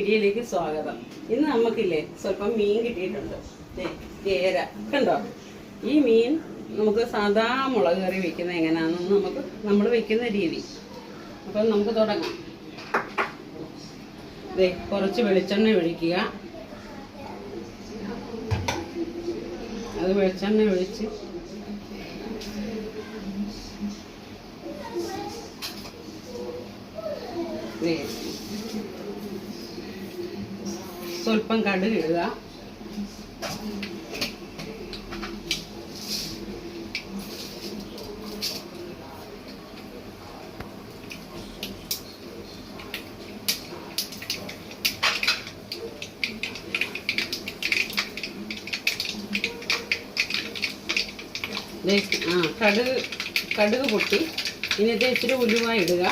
വീഡിയോയിലേക്ക് സ്വാഗതം. ഇന്ന് നമുക്കില്ലേ സ്വല്പം മീൻ കിട്ടിയിട്ടുണ്ട്. കേര കണ്ടോ? ഈ മീൻ നമുക്ക് സാധാ മുളക് കറി വെക്കുന്നത് എങ്ങനെയാണെന്ന് നമ്മൾ വെക്കുന്ന രീതി. അപ്പം നമുക്ക് തുടങ്ങാം. കുറച്ച് വെളിച്ചെണ്ണ ഒഴിക്കുക. അത് വെളിച്ചെണ്ണ ഒഴിച്ച് സ്വല്പം കടുക് ഇടുക. കടുക് പൊട്ടി. ഇനി ഇത് ഇച്ചിരി ഉലുവ ഇടുക.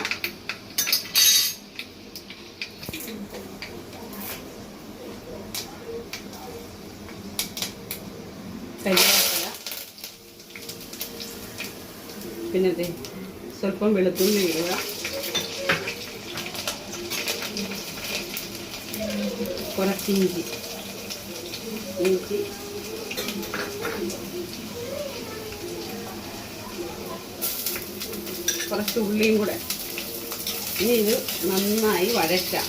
കരിവേപ്പില, പിന്നെ സ്വല്പം വെളുത്തുള്ളി ഇടുക. കുറച്ച് ഇഞ്ചി കുറച്ച് ഉള്ളിയും കൂടെ. ഇനി ഇത് നന്നായി വഴറ്റാം.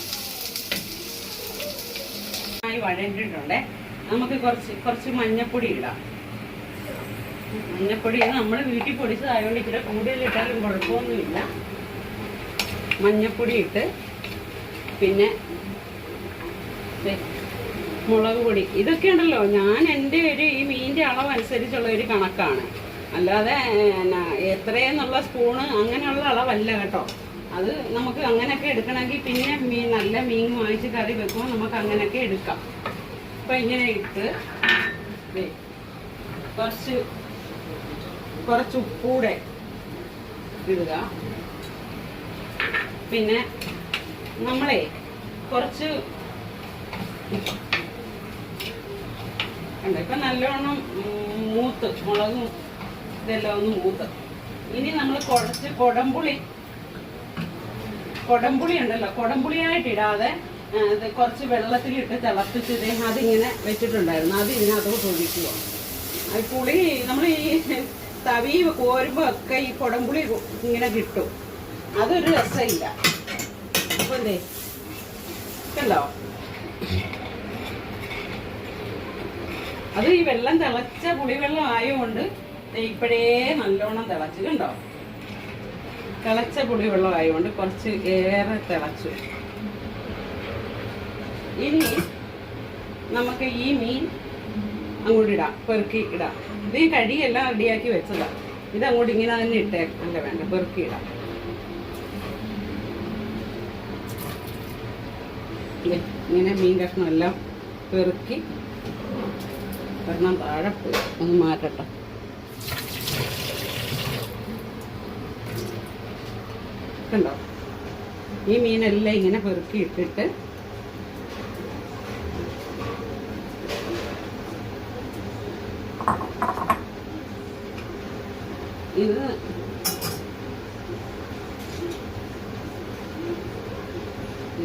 നന്നായി വഴറ്റിട്ടുണ്ടേ. നമുക്ക് കുറച്ച് മഞ്ഞപ്പൊടി ഇടാം. മഞ്ഞപ്പൊടി നമ്മൾ വീട്ടിൽ പൊടിച്ചതായതുകൊണ്ട് ഇച്ചിരി കൂടുതലിട്ടാലും കുഴപ്പമൊന്നുമില്ല. മഞ്ഞപ്പൊടി ഇട്ട് പിന്നെ മുളക് പൊടി. ഇതൊക്കെ ഉണ്ടല്ലോ, ഞാൻ എൻ്റെ ഈ മീനിൻ്റെ അളവനുസരിച്ചുള്ള ഒരു കണക്കാണ്. അല്ലാതെ എത്രയെന്നുള്ള സ്പൂണ് അങ്ങനെയുള്ള അളവല്ല കേട്ടോ. അത് നമുക്ക് അങ്ങനെയൊക്കെ എടുക്കണമെങ്കിൽ പിന്നെ നല്ല മീൻ വാങ്ങിച്ച് കറി വെക്കുമ്പോൾ നമുക്ക് അങ്ങനെയൊക്കെ എടുക്കാം. അപ്പം ഇങ്ങനെ ഇട്ട് കുറച്ച് ഉപ്പൂടെ ഇടുക. പിന്നെ നമ്മളെ കുറച്ച് ഇപ്പം നല്ലോണം മൂത്ത് മുളകും ഇതെല്ലാം ഒന്ന് മൂത്ത്. ഇനി നമ്മൾ കുറച്ച് കൊടംപുളി ഉണ്ടല്ലോ, കൊടംപുളിയായിട്ട് ഇടാതെ കുറച്ച് വെള്ളത്തിലിട്ട് തിളപ്പിച്ചത് അതിങ്ങനെ വെച്ചിട്ടുണ്ടായിരുന്നു. അത് ഇതിനകത്തോട്ട് ഒഴിക്കുക. പുളി നമ്മൾ ഈ തവി കോരുമ്പോൾ ഒക്കെ ഈ കൊടംപുളി ഇങ്ങനെ കിട്ടും. അതൊരു രസമില്ല. അപ്പോൾ കണ്ടോ? അത് ഈ വെള്ളം തിളച്ച പുളിവെള്ളം ആയതുകൊണ്ട് ഇപ്പോഴേ നല്ലോണം തിളച്ച്. കണ്ടോ? തിളച്ച പുളിവെള്ളം ആയതുകൊണ്ട് കുറച്ച് ഏറെ തിളച്ചു. ഇനി നമുക്ക് ഈ മീൻ അങ്ങോട്ട് ഇടാം, പെറുക്കി ഇടാം. ഇത് ഈ കടിയെല്ലാം റെഡിയാക്കി വെച്ചതാ. ഇത് അങ്ങോട്ട് ഇങ്ങനെ തന്നെ അല്ല വേണ്ട, പെറുക്കി ഇടാം. ഇങ്ങനെ മീൻ കഷ്ണം എല്ലാം പെറുക്കി ഒരെണ്ണം താഴെ പോയി ഒന്ന് മാറ്റട്ടെ. കണ്ടോ? ഈ മീനെല്ലാം ഇങ്ങനെ പെറുക്കി ഇട്ടിട്ട് ഇത്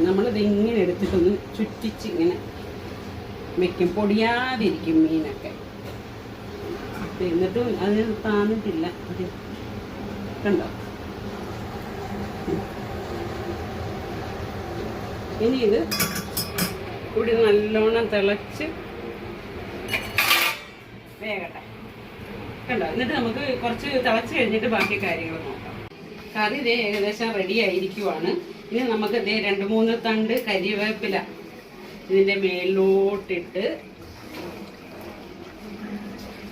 നമ്മളിത് ഇങ്ങനെ എടുത്തിട്ടൊന്ന് ചുറ്റിച്ച് ഇങ്ങനെ വെക്കും. പൊടിയാതിരിക്കും മീനൊക്കെ. എന്നിട്ടും അതിന് താന്നിട്ടില്ല. അത് കണ്ടോ? ഇനി ഇത് കൂടി നല്ലോണം തിളച്ച് വേകട്ടെ. കണ്ടോ? എന്നിട്ട് നമുക്ക് കുറച്ച് തിളച്ച് കഴിഞ്ഞിട്ട് ബാക്കി കാര്യങ്ങൾ നോക്കാം. കറി ഏകദേശം റെഡി ആയിരിക്കുവാണ്. ഇനി നമുക്ക് 2-3 തണ്ട് കരിവേപ്പില ഇതിൻ്റെ മേലോട്ടിട്ട്,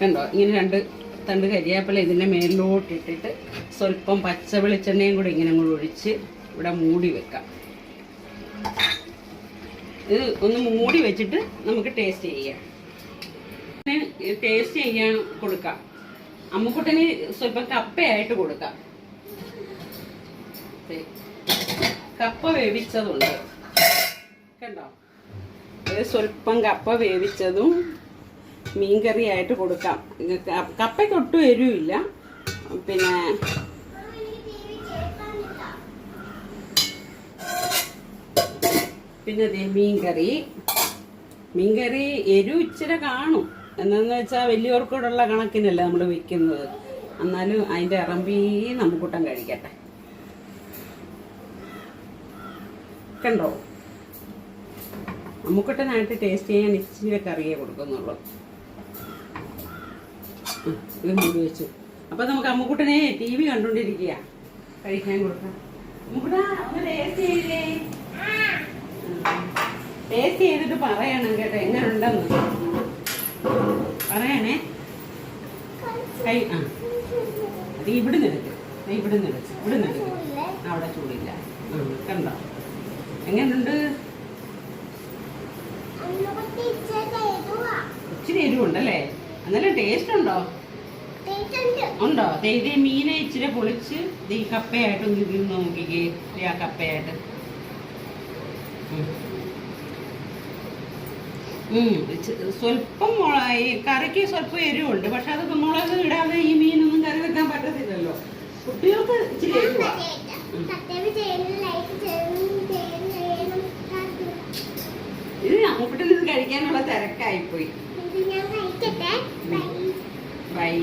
കണ്ടോ? ഇങ്ങനെ 2 തണ്ട് കരിവേപ്പില ഇതിൻ്റെ മേലോട്ടിട്ടിട്ട് സ്വല്പം പച്ച വെളിച്ചെണ്ണയും കൂടി ഇങ്ങനെ അങ്ങോട്ട് ഒഴിച്ച് ഇവിടെ മൂടി വെക്കാം. ഇത് ഒന്ന് മൂടി വെച്ചിട്ട് നമുക്ക് ടേസ്റ്റ് ചെയ്യാം. ടേസ്റ്റ് ചെയ്യാൻ കൊടുക്കാം. അമ്മുക്കുട്ടന് സ്വല്പം കപ്പയായിട്ട് കൊടുക്കാം. കപ്പ വേവിച്ചതുണ്ട്. കണ്ടോ? സ്വല്പം കപ്പ വേവിച്ചതും മീൻകറിയായിട്ട് കൊടുക്കാം. കപ്പയ്ക്ക് ഒട്ടും എരിവില്ല. പിന്നെ പിന്നെ ദേ മീൻകറി. മീൻകറി എരിവ് ഇച്ചിരി കാണും. എന്താന്ന് വെച്ചാൽ വലിയവർക്കൂടുള്ള കണക്കിനല്ല നമ്മൾ വെക്കുന്നത്. എന്നാലും അതിൻ്റെ ഇറമ്പി നമുക്കൂട്ടം കഴിക്കട്ടെ. കണ്ടോ, നമുക്കൂട്ടനായിട്ട് ടേസ്റ്റ് ചെയ്യാൻ ഇച്ചിരി കറിയേ കൊടുക്കുന്നുള്ളൂ. ഇത് മൂടി വെച്ചു. അപ്പം നമുക്ക് അമ്മുക്കുട്ടനെ TV കണ്ടുകൊണ്ടിരിക്കുക, കഴിക്കാൻ കൊടുക്കാം. അമ്മുക്കുട്ടാ ഒന്ന് ടേസ്റ്റ് ചെയ്യില്ലേ? ടേസ്റ്റ് ചെയ്തിട്ട് പറയണം കേട്ടോ, എങ്ങനെ ഉണ്ടെന്ന് പറയണേ. അത് ഇവിടുന്ന് എടുക്ക്, ഇവിടുന്ന് എടുക്ക്. അവിടെ ചൂടില്ല. കണ്ടോ എങ്ങനുണ്ട്? ഇച്ചിരി എരിവുണ്ടല്ലേ? എന്നാലും ടേസ്റ്റ് ഉണ്ടോ? ഉണ്ടോ? ഇതേ മീനെ ഇച്ചിരി പൊളിച്ച് ഈ കപ്പയായിട്ട് ഒന്ന് നോക്കിക്കേ. ആ കപ്പയായിട്ട് സ്വല്പം ഈ കറിക്ക് സ്വല്പം എരിവുണ്ട്. പക്ഷെ അത് മുളക് ഇടാതെ ഈ മീനൊന്നും കറി വെക്കാൻ പറ്റത്തില്ലല്ലോ. കുട്ടികൾക്ക് ഇച്ചിരി എരിവാ. ഇത് അമ്മൂട്ടിന് ഇത് കഴിക്കാനുള്ള തിരക്കായിപ്പോയി. ബൈ.